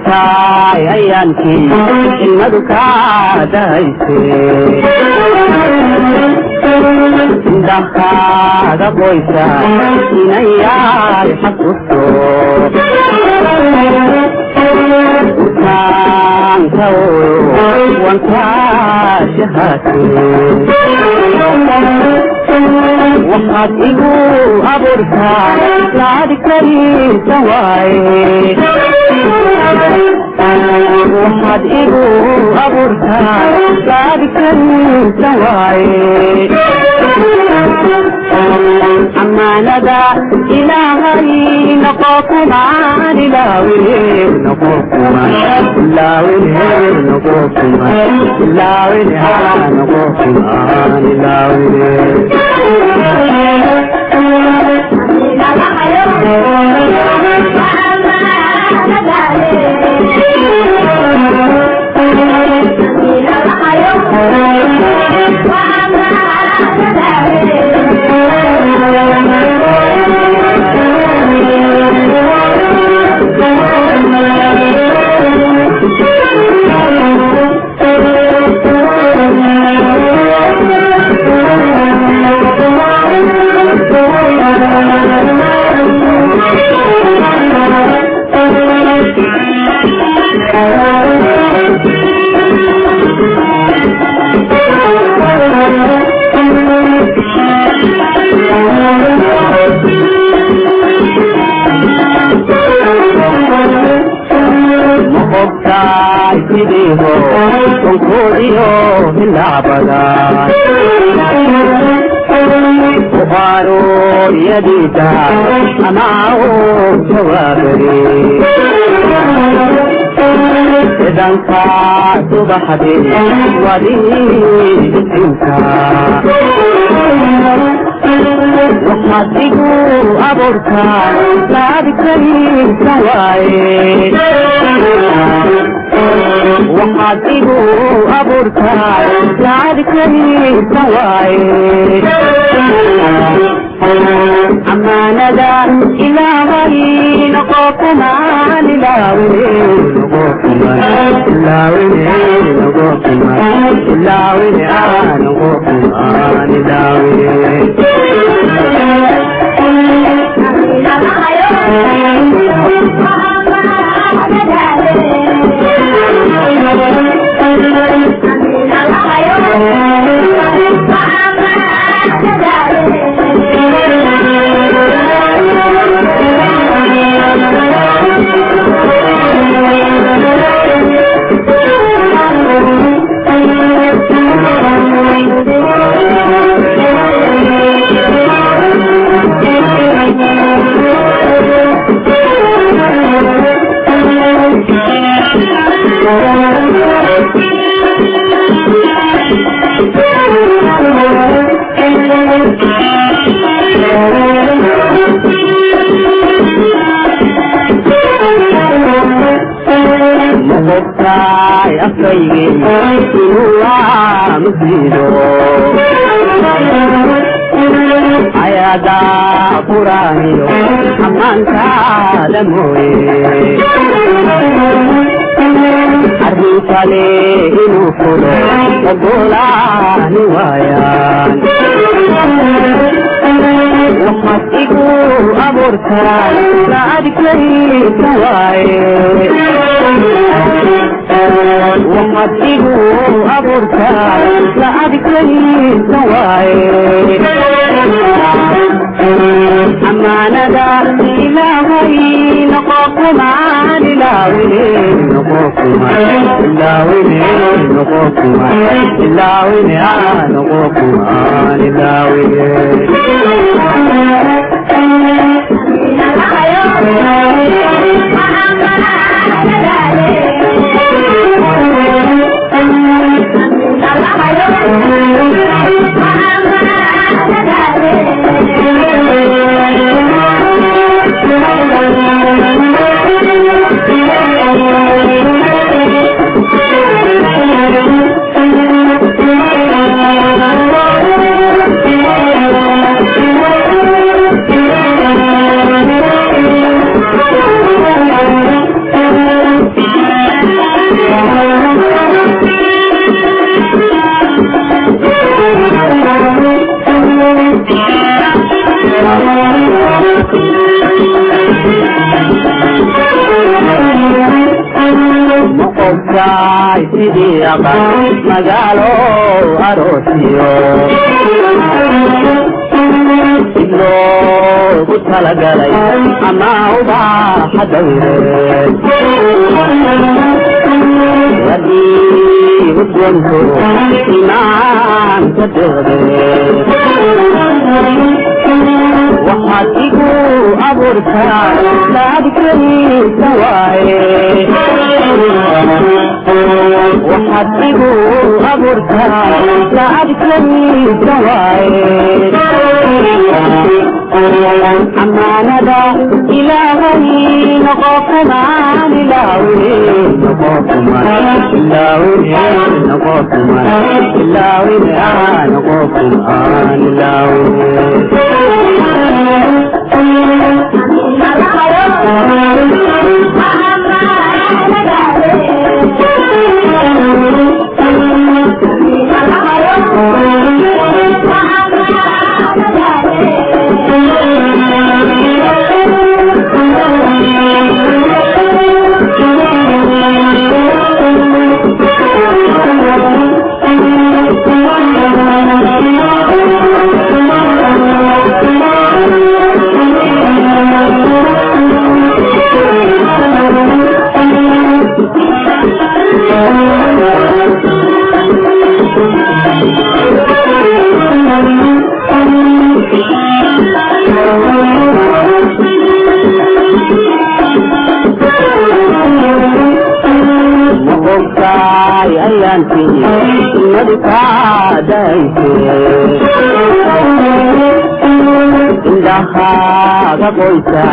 tahay ayaankii ilmadu kaadahaysay indhahaaga qoysa inayaay xasuusto utaanka wankaashahaatay waxaad igu abuurtaa laadi kariisa waaye waxaad igu abuurtaa laadi kariisa waaye amaanada ilaahay noqo kumaan ilaawine noqo kumaan ilaawine noqo kumaan ilaawine noqo kumaan ilaawine yadida amao jawabari danka subaxdi wadi inta waxaad igu abuurtaa laadi kariisa waaye waxaad igu abuurtaa laadi kariisa waaye amaanada ilaahay noqo kumaan ilaawine noqo kumaan ilaawine noqo kumaan ilaawine noqo kumaan ilaawine ayada quraaniyo amaankaada mooye arrinkale inuu fulo ogolaani waayaan waxaad igu abuurtaa laadi kariisa waaye waxaad igu abuurtaa laadi kariisa waaye amaanada ilaahay noqo kumaan ilaawine noqo kumaan ilaawine noqo kumaan ilaawine noqo kumaan ilaawine Oh sidii aqal magaalo aroosiyo loogu talagalay ama ubaaxa dawreed wadii udwanto imaanka deeqdeed waxaad igu abuurtaa laadkaysa waaye waxaad igu abuurtaa laadkaysa waaye amaanada ilaahay noqokumaan ilaawine noqokumaan ilaawine noqokumaan ilaawine noqokumaan ilaawine indhahaaga qoysa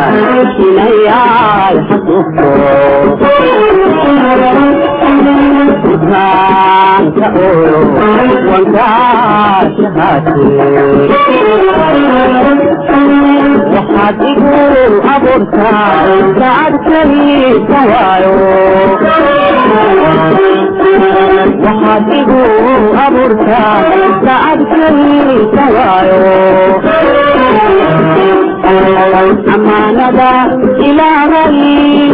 inayaay xasuusto udnaanka ooyo wankaa shahaate waxaad igu abuurtaa saadkaysa waayo waxaad igu abuurtaa saadkaysa waayo amaanada ilaahay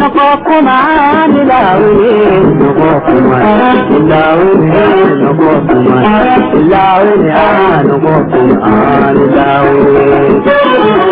noqokumaan ilaawine noqokumaan ilaawine noqokumaan ilaawine noqokumaan ilaawine